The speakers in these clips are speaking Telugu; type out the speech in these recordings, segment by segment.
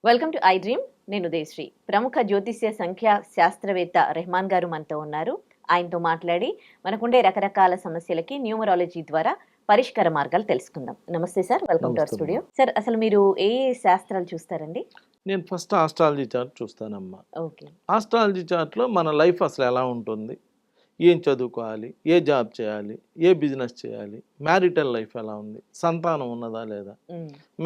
Welcome to I dream. నేను ఉదయశ్రీ. ప్రముఖ జ్యోతిష్య సంఖ్యా శాస్త్రవేత్త రెహమాన్ గారు మనతో ఉన్నారు. ఆయనతో మాట్లాడి మనకుండే రకరకాల సమస్యలకి న్యూమరాలజీ ద్వారా పరిష్కార మార్గాలు తెలుసుకుందాం. నమస్తే సార్, వెల్కమ్ టు అవర్ నమస్తే అమ్మా. స్టూడియో. సార్, అసలు మీరు ఏ శాస్త్రాలు చూస్తారండి? నేను ఫస్ట్ ఆస్ట్రాలజీ చార్ట్ చూస్తానమ్మా. ఓకే. ఆస్ట్రాలజీ చార్ట్‌లో మన లైఫ్ అసలు ఎలా ఉంటుంది? ఏం చదువుకోవాలి? ఏ జాబ్ చేయాలి? ఏ బిజినెస్ చేయాలి? మ్యారిటల్ లైఫ్ ఎలా ఉంది? సంతానం ఉన్నదా లేదా?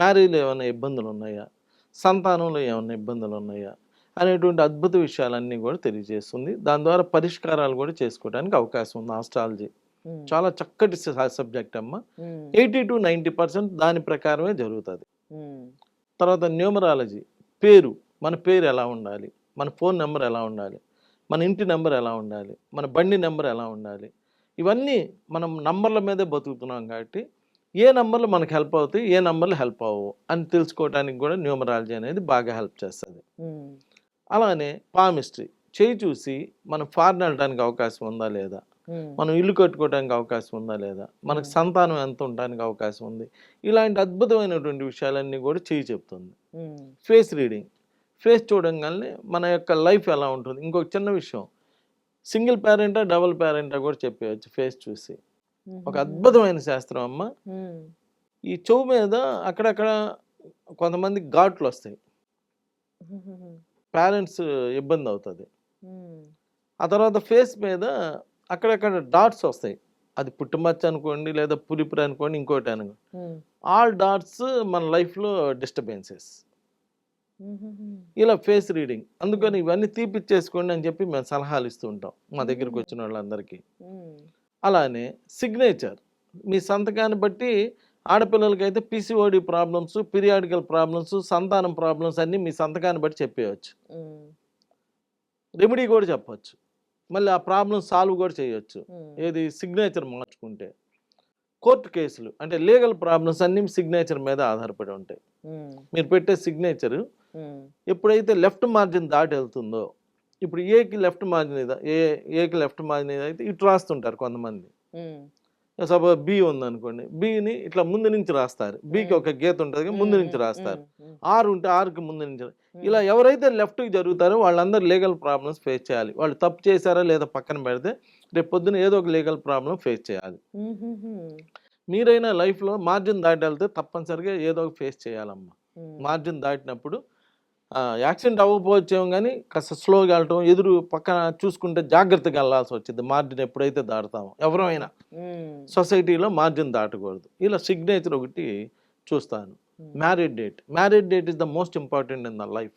మ్యారేజ్‌లో ఏమైనా ఇబ్బందులు ఉన్నాయా? సంతానంలో ఏమన్నా ఇబ్బందులు ఉన్నాయా? అనేటువంటి అద్భుత విషయాలన్నీ కూడా తెలియజేస్తుంది. దాని ద్వారా పరిష్కారాలు కూడా చేసుకోవడానికి అవకాశం ఉంది ఆస్ట్రాలజీ. చాలా చక్కటి సబ్జెక్ట్ అమ్మా. 80-90% దాని ప్రకారమే జరుగుతుంది. తర్వాత న్యూమరాలజీ, పేరు, మన పేరు ఎలా ఉండాలి, మన ఫోన్ నెంబర్ ఎలా ఉండాలి, మన ఇంటి నెంబర్ ఎలా ఉండాలి, మన బండి నెంబర్ ఎలా ఉండాలి, ఇవన్నీ మనం నంబర్ల మీదే బతుకుతున్నాం కాబట్టి ఏ నంబర్లు మనకు హెల్ప్ అవుతాయి, ఏ నంబర్లు హెల్ప్ అవ్వవు అని తెలుసుకోవడానికి కూడా న్యూమరాలజీ అనేది బాగా హెల్ప్ చేస్తుంది. అలానే పామిస్ట్రీ, చేయి చూసి మనం ఫారిన్ వెళ్ళడానికి అవకాశం ఉందా లేదా, మనం ఇల్లు కట్టుకోవడానికి అవకాశం ఉందా లేదా, మనకు సంతానం ఎంత ఉండడానికి అవకాశం ఉంది, ఇలాంటి అద్భుతమైనటువంటి విషయాలన్నీ కూడా చేయి చెప్తుంది. ఫేస్ రీడింగ్, ఫేస్ చూడంగానే మన యొక్క లైఫ్ ఎలా ఉంటుంది. ఇంకొక చిన్న విషయం, సింగిల్ పేరెంటా డబుల్ పేరెంటా కూడా చెప్పేయచ్చు ఫేస్ చూసి. ఒక అద్భుతమైన శాస్త్రం అమ్మ. ఈ చెవు మీద అక్కడక్కడ కొంతమంది ఘాట్లు వస్తాయి, పేరెంట్స్ ఇబ్బంది అవుతుంది. ఆ తర్వాత ఫేస్ మీద అక్కడక్కడ డాట్స్ వస్తాయి, అది పుట్టుమచ్చ అనుకోండి లేదా పులిపురి అనుకోండి ఇంకోటి అనుకోండి. ఆల్ డాట్స్ మన లైఫ్లో డిస్టర్బెన్సెస్. ఇలా ఫేస్ రీడింగ్, అందుకని ఇవన్నీ తీపిచ్చేసుకోండి అని చెప్పి మేము సలహాలు ఇస్తూ ఉంటాం మా దగ్గరికి వచ్చిన వాళ్ళందరికీ. అలానే సిగ్నేచర్, మీ సంతకాన్ని బట్టి ఆడపిల్లలకైతే పిసిఓడి ప్రాబ్లమ్స్, పీరియాడికల్ ప్రాబ్లమ్స్, సంతానం ప్రాబ్లమ్స్ అన్నీ మీ సంతకాన్ని బట్టి చెప్పేయచ్చు. రెమెడీ కూడా చెప్పచ్చు, మళ్ళీ ఆ ప్రాబ్లం సాల్వ్ కూడా చేయొచ్చు. ఏది సిగ్నేచర్ మార్చుకుంటే. కోర్టు కేసులు అంటే లీగల్ ప్రాబ్లమ్స్ అన్నీ సిగ్నేచర్ మీద ఆధారపడి ఉంటాయి. మీరు పెట్టే సిగ్నేచరు ఎప్పుడైతే లెఫ్ట్ మార్జిన్ దాటి వెళ్తుందో, ఇప్పుడు ఏకి లెఫ్ట్ మార్జిన్ ఏకి లెఫ్ట్ మార్జిన్ అయితే ఇటు రాస్తుంటారు కొంతమంది. సపోజ్ బి ఉందనుకోండి, బిని ఇట్లా ముందు నుంచి రాస్తారు, బికి ఒక గీత ఉంటుంది ముందు నుంచి రాస్తారు. ఆర్ ఉంటే ఆర్కి ముందు నుంచి. ఇలా ఎవరైతే లెఫ్ట్కి జరుగుతారో వాళ్ళందరూ లీగల్ ప్రాబ్లమ్స్ ఫేస్ చేయాలి. వాళ్ళు తప్పు చేశారా లేదా పక్కన పెడితే రేపు పొద్దున ఏదో ఒక లీగల్ ప్రాబ్లం ఫేస్ చేయాలి. మీరైనా లైఫ్లో మార్జిన్ దాటి వెళ్తే తప్పనిసరిగా ఏదో ఒక ఫేస్ చేయాలమ్మా. మార్జిన్ దాటినప్పుడు యాక్సిడెంట్ అవ్వకపోవచ్చేమో కానీ కాస్త స్లోగా వెళ్ళటం, ఎదురు పక్కన చూసుకుంటే జాగ్రత్తగా వెళ్ళాల్సి వచ్చింది. మార్జిన్ ఎప్పుడైతే దాటుతామో ఎవరైనా సొసైటీలో మార్జిన్ దాటకూడదు. ఇలా సిగ్నేచర్ ఒకటి చూస్తాను. Married date is the most important in the life.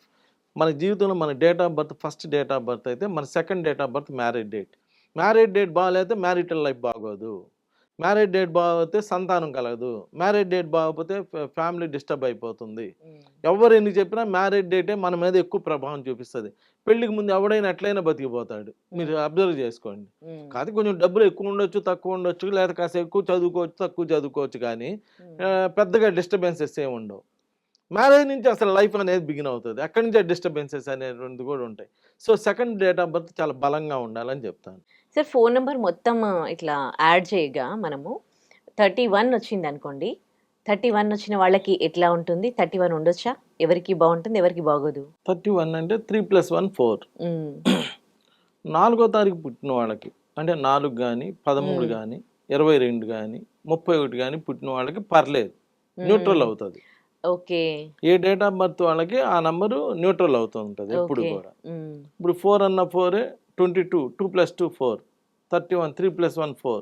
మన జీవితంలో మన date of birth first date of birth అయితే మన second date of birth married date బాగాలేతే మ్యారిటల్ లైఫ్ బాగోదు. మ్యారేజ్ డేట్ బాగోతే సంతానం కలగదు. మ్యారేజ్ డేట్ బాగోపోతే ఫ్యామిలీ డిస్టర్బ్ అయిపోతుంది. ఎవరు ఎన్ని చెప్పినా మ్యారేజ్ డేటే మన మీద ఎక్కువ ప్రభావం చూపిస్తుంది. పెళ్లికి ముందు ఎవడైనా ఎట్లయినా బతికిపోతాడు, మీరు అబ్జర్వ్ చేసుకోండి. కాదు కొంచెం డబ్బులు ఎక్కువ ఉండొచ్చు, తక్కువ ఉండొచ్చు, లేదా కాస్త ఎక్కువ చదువుకోవచ్చు, తక్కువ చదువుకోవచ్చు, కానీ పెద్దగా డిస్టర్బెన్సెస్ ఏమి ఉండవు. మ్యారేజ్ నుంచి అసలు లైఫ్ అనేది బిగిన్ అవుతుంది, అక్కడి నుంచి డిస్టర్బెన్సెస్ అనేటువంటిది కూడా ఉంటాయి. So second date of birth చాలా బలంగా ఉండాలని చెప్తాను. సార్, ఫోన్ నెంబర్ మొత్తం ఇట్లా యాడ్ చేయగా మనము 31 వచ్చింది అనుకోండి. 31 వచ్చిన వాళ్ళకి ఎట్లా ఉంటుంది? 31 ఉండొచ్చా? ఎవరికి బాగుంటుంది, ఎవరికి బాగోదు? 31 అంటే 3+1 4. 4వ తారీఖు పుట్టిన వాళ్ళకి అంటే 4 కానీ 13 కానీ 22 కానీ 31 కానీ పుట్టిన వాళ్ళకి పర్లేదు, న్యూట్రల్ అవుతుంది. Okay. A date of birth వాళ్ళకి ఆ నంబరు న్యూట్రల్ అవుతూ ఉంటుంది ఎప్పుడు కూడా. ఇప్పుడు 4 అన్న 4, 22, 2+2 4, 31, 3+1 4,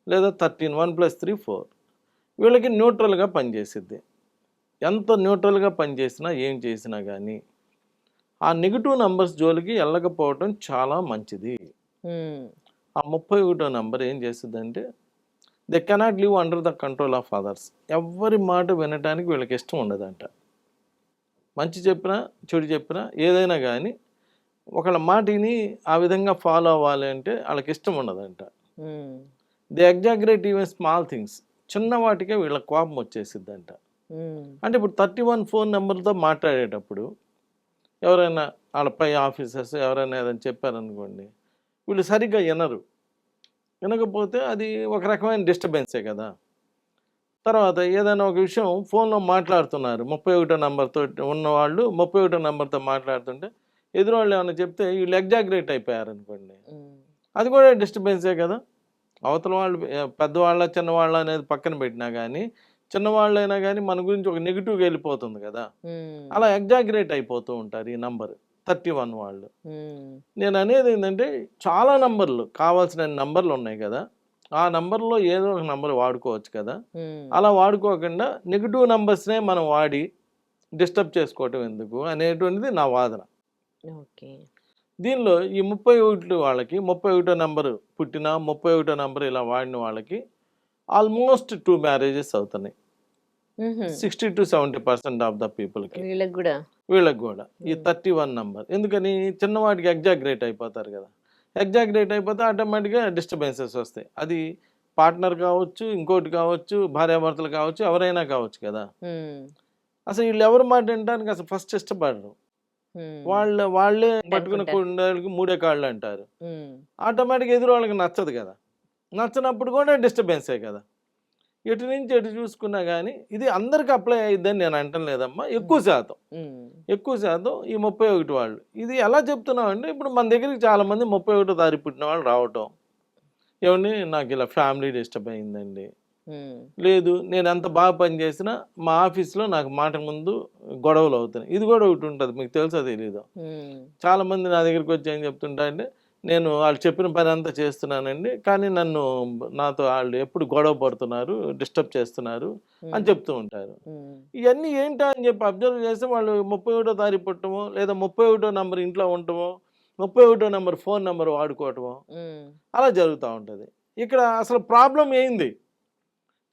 లేదా 13, 1+3 4. వీళ్ళకి న్యూట్రల్గా పనిచేసిద్ది. ఎంత న్యూట్రల్గా పనిచేసినా ఏం చేసినా కానీ ఆ నెగిటివ్ నంబర్స్ జోలికి వెళ్ళకపోవటం చాలా మంచిది. ఆ 31వ నంబర్ ఏం చేస్తుందంటే they cannot live under the control of others. ఎవరి మాట వినటానికి వీళ్ళకి ఇష్టం ఉండదంట. మంచి చెప్పినా చెడు చెప్పినా ఏదైనా కానీ ఒకళ్ళ మాటిని ఆ విధంగా ఫాలో అవ్వాలి అంటే వాళ్ళకి ఇష్టం ఉండదంట. They exaggerate even small things. చిన్న వాటికే వీళ్ళ కోపం వచ్చేసిద్దంట. అంటే ఇప్పుడు 31 ఫోన్ నెంబర్తో మాట్లాడేటప్పుడు ఎవరైనా వాళ్ళ పై ఆఫీసర్స్ ఎవరైనా ఏదైనా చెప్పారనుకోండి, వీళ్ళు సరిగ్గా వినరు. వినకపోతే అది ఒక రకమైన డిస్టర్బెన్సే కదా. తర్వాత ఏదైనా ఒక విషయం ఫోన్లో మాట్లాడుతున్నారు, 31 నెంబర్తో ఉన్నవాళ్ళు 31 నెంబర్తో మాట్లాడుతుంటే ఎదురు వాళ్ళు ఏమైనా చెప్తే వీళ్ళు ఎగ్జాగ్రేట్ అయిపోయారు అనుకోండి, అది కూడా డిస్టర్బెన్సే కదా. అవతల వాళ్ళు పెద్దవాళ్ళ చిన్నవాళ్ళ అనేది పక్కన పెట్టినా కానీ చిన్నవాళ్ళైనా కానీ మన గురించి ఒక నెగిటివ్గా వెళ్ళిపోతుంది కదా. అలా ఎగ్జాగ్రేట్ అయిపోతూ ఉంటారు ఈ నంబర్ 31 వాళ్ళు. నేను అనేది ఏంటంటే చాలా నంబర్లు, కావాల్సిన నంబర్లు ఉన్నాయి కదా, ఆ నంబర్లో ఏదో ఒక నంబర్ వాడుకోవచ్చు కదా. అలా వాడుకోకుండా నెగిటివ్ నంబర్స్నే మనం వాడి డిస్టర్బ్ చేసుకోవటం ఎందుకు అనేటువంటిది నా వాదన. ఓకే. దీనిలో ఈ 31 వాళ్ళకి 31 నెంబర్ పుట్టిన 31 నెంబర్ ఇలా వాడిన వాళ్ళకి ఆల్మోస్ట్ 2 మ్యారేజెస్ అవుతున్నాయి. 60 to 70% ఆఫ్ ద పీపుల్కి, వీళ్ళకి కూడా ఈ 31 నెంబర్. ఎందుకని చిన్నవాటికి ఎగ్జాగ్రేట్ అయిపోతారు కదా. ఎగ్జాగ్రేట్ అయిపోతే ఆటోమేటిక్గా డిస్టర్బెన్సెస్ వస్తాయి. అది పార్ట్నర్ కావచ్చు, ఇంకోటి కావచ్చు, భార్యాభర్తలు కావచ్చు, ఎవరైనా కావచ్చు కదా. అసలు వీళ్ళు ఎవరు మాట వినడానికి అసలు ఫస్ట్ ఇష్టపడరు. వాళ్ళే పట్టుకున్న కుండలకి 3 కాళ్ళు అంటారు. ఆటోమేటిక్ ఎదురు వాళ్ళకి నచ్చదు కదా. నచ్చనప్పుడు కూడా డిస్టర్బెన్సే కదా. ఎటు నుంచి ఎటు చూసుకున్నా కానీ ఇది అందరికి అప్లై అయ్యిద్దని నేను అంటం లేదమ్మా. ఎక్కువ శాతం ఈ 31 వాళ్ళు. ఇది ఎలా చెప్తున్నామంటే ఇప్పుడు మన దగ్గరికి చాలామంది 31 తారీఖు పుట్టిన వాళ్ళు రావటం, ఏమండి నాకు ఇలా ఫ్యామిలీ డిస్టర్బ్ అయిందండి, లేదు నేను ఎంత బాగా పనిచేసినా మా ఆఫీస్లో నాకు మాట ముందు గొడవలు అవుతున్నాయి. ఇది కూడా ఒకటి ఉంటుంది, మీకు తెలుసా తెలీదు. చాలామంది నా దగ్గరికి వచ్చి ఏం చెప్తుంటా అంటే, నేను వాళ్ళు చెప్పిన పని అంతా చేస్తున్నానండి, కానీ నాతో వాళ్ళు ఎప్పుడు గొడవ పడుతున్నారు, డిస్టర్బ్ చేస్తున్నారు అని చెప్తూ ఉంటారు. ఇవన్నీ ఏంటా అని చెప్పి అబ్జర్వ్ చేస్తే వాళ్ళు 31 తారీఖు పుట్టమో, లేదా 31 నెంబర్ ఇంట్లో ఉండటమో, 31 నెంబర్ ఫోన్ నెంబర్ వాడుకోవటమో అలా జరుగుతూ ఉంటుంది. ఇక్కడ అసలు ప్రాబ్లం ఏంది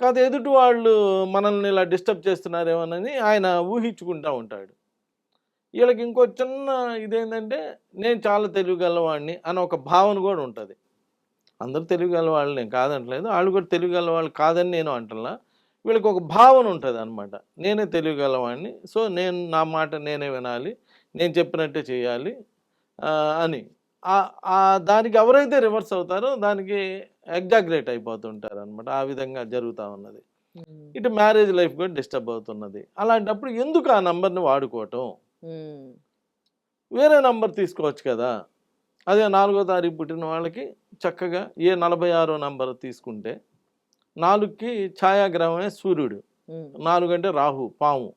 కాదు, ఎదుటి వాళ్ళు మనల్ని ఇలా డిస్టర్బ్ చేస్తున్నారేమోనని ఆయన ఊహించుకుంటూ ఉంటాడు. వీళ్ళకి ఇంకో చిన్న ఇదేంటంటే నేను చాలా తెలివిగలవాడిని అని ఒక భావన కూడా ఉంటుంది. అందరూ తెలివిగలవాళ్ళు నేను కాదంటలేదు, వాళ్ళు కూడా తెలివిగలవాళ్ళు కాదని నేను అంటలా. వీళ్ళకి ఒక భావన ఉంటుంది అనమాట, నేనే తెలివిగలవాడిని, సో నేను నా మాట నేనే వినాలి, నేను చెప్పినట్టే చేయాలి అని. దానికి ఎవరైతే రివర్స్ అవుతారో దానికి ఎగ్జాగ్రేట్ అయిపోతుంటారు అనమాట. ఆ విధంగా జరుగుతూ ఉన్నది. ఇటు మ్యారేజ్ లైఫ్ కూడా డిస్టర్బ్ అవుతున్నది. అలాంటప్పుడు ఎందుకు ఆ నంబర్ని వాడుకోవటం, వేరే నంబర్ తీసుకోవచ్చు కదా. అదే 4వ తారీఖు పుట్టిన వాళ్ళకి చక్కగా 46వ నంబర్ తీసుకుంటే 4కి ఛాయాగ్రహమే సూర్యుడు, 4 అంటే రాహు, పాము.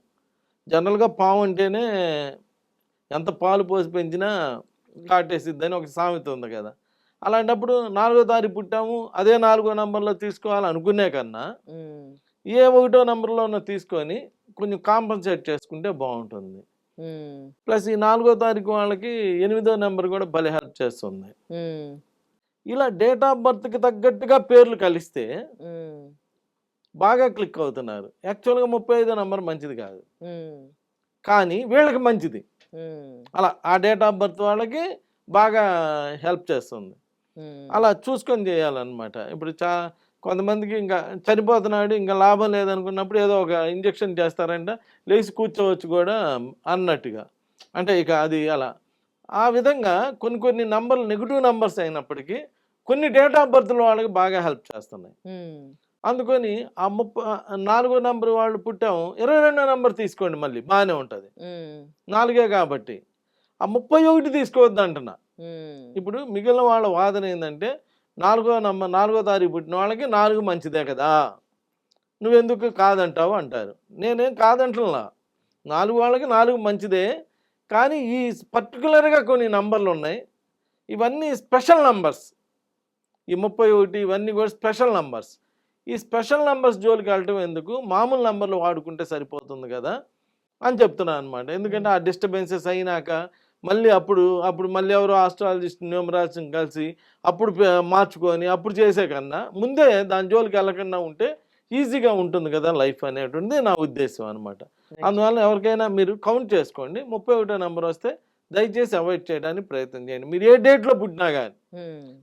జనరల్గా పాము అంటేనే ఎంత పాలు పోసి పెంచినా కాటేసిద్దని ఒక సామెత ఉంది కదా. అలాంటప్పుడు 4వ తారీఖు పుట్టాము, అదే 4వ నంబర్లో తీసుకోవాలనుకునే కన్నా ఏ 1వ నంబర్లో తీసుకొని కొంచెం కాంపన్సేట్ చేసుకుంటే బాగుంటుంది. ప్లస్ ఈ 4వ తారీఖు వాళ్ళకి 8వ నెంబర్ కూడా భలే హెల్ప్ చేస్తుంది. ఇలా డేట్ ఆఫ్ బర్త్కి తగ్గట్టుగా పేర్లు కలిస్తే బాగా క్లిక్ అవుతున్నారు. యాక్చువల్గా 35వ నెంబర్ మంచిది కాదు, కానీ వీళ్ళకి మంచిది. అలా ఆ డేట్ ఆఫ్ బర్త్ వాళ్ళకి బాగా హెల్ప్ చేస్తుంది. అలా చూసుకొని చేయాలన్నమాట. ఇప్పుడు కొంతమందికి ఇంకా చనిపోతున్నాడు, ఇంకా లాభం లేదనుకున్నప్పుడు ఏదో ఒక ఇంజెక్షన్ చేస్తారంట, లేచి కూర్చోవచ్చు కూడా అన్నట్టుగా. అంటే ఇక అది అలా ఆ విధంగా కొన్ని నంబర్లు నెగిటివ్ నంబర్స్ అయినప్పటికీ కొన్ని డేట్ ఆఫ్ బర్త్లో వాళ్ళకి బాగా హెల్ప్ చేస్తున్నాయి. అందుకని ఆ 4వ నెంబర్ వాళ్ళు పుట్టాము, 22వ నెంబర్ తీసుకోండి, మళ్ళీ బాగానే ఉంటుంది, 4 కాబట్టి. ఆ 31 తీసుకోవద్దు అంటున్నా. ఇప్పుడు మిగిలిన వాళ్ళ వాదన ఏంటంటే 4వ తారీఖు పుట్టిన వాళ్ళకి 4 మంచిదే కదా, నువ్వెందుకు కాదంటావు అంటారు. నేనేం కాదంటున్నా, 4 వాళ్ళకి 4 మంచిదే, కానీ ఈ పర్టికులర్గా కొన్ని నంబర్లు ఉన్నాయి, ఇవన్నీ స్పెషల్ నంబర్స్. ఈ 31 ఇవన్నీ కూడా స్పెషల్ నంబర్స్. ఈ స్పెషల్ నంబర్స్ జోలికి వెళ్ళటం ఎందుకు, మామూలు నంబర్లు వాడుకుంటే సరిపోతుంది కదా అని చెప్తున్నాను అనమాట. ఎందుకంటే ఆ డిస్టర్బెన్సెస్ అయినాక మళ్ళీ అప్పుడు మళ్ళీ ఎవరో ఆస్ట్రాలజిస్ట్ న్యూమరాలజిస్ట్ కలిసి అప్పుడు మార్చుకొని అప్పుడు చేసే కన్నా ముందే దాని జోలికి వెళ్ళకుండా ఉంటే ఈజీగా ఉంటుంది కదా లైఫ్ అనేటువంటిది నా ఉద్దేశం అనమాట. అందువల్ల ఎవరికైనా మీరు కౌంట్ చేసుకోండి, 31వ నెంబర్ వస్తే దయచేసి అవాయిడ్ చేయడానికి ప్రయత్నం చేయండి. మీరు ఏ డేట్లో పుట్టినా కానీ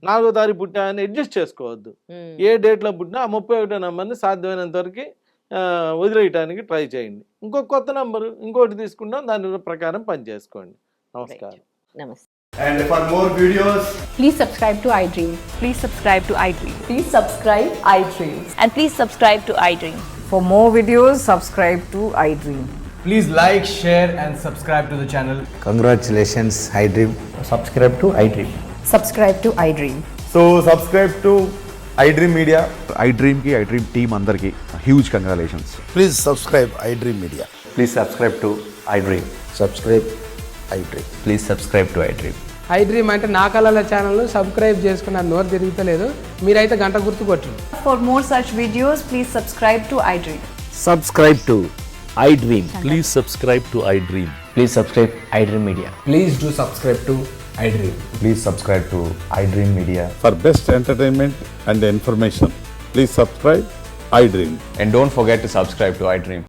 4వ తారీఖు పుట్టా అని అడ్జస్ట్ చేసుకోవద్దు. ఏ డేట్లో పుట్టినా ఆ 31వ నెంబర్ని సాధ్యమైనంత వరకు వదిలేయటానికి ట్రై చేయండి. ఇంకొక కొత్త నెంబరు ఇంకోటి తీసుకుంటాం, దాని ప్రకారం పనిచేసుకోండి. నమస్కారం. నమస్తే. And for more videos, please subscribe to iDream. Please subscribe to iDream. Please subscribe iDream. And please subscribe to iDream. For more videos, subscribe to iDream. Please like, share, and subscribe to the channel. Congratulations, iDream. Subscribe to iDream. Subscribe to iDream. So subscribe to iDream Media. iDream ki iDream team andarki huge congratulations. Please subscribe iDream Media. Please subscribe to iDream. Subscribe iDream. Please subscribe to iDream. iDream అంటే నా కళల ఛానల్ సబ్స్క్రైబ్ చేసుకున్న నోరు తిరుగుతలేదు మీరైతే గంట గుర్తు కొట్టండి. For more such videos, please subscribe to iDream. Subscribe to iDream. Please subscribe to iDream. Please subscribe iDream Media. Please do subscribe to iDream. Please subscribe to iDream Media. For best entertainment and information, please subscribe iDream. And don't forget to subscribe to iDream.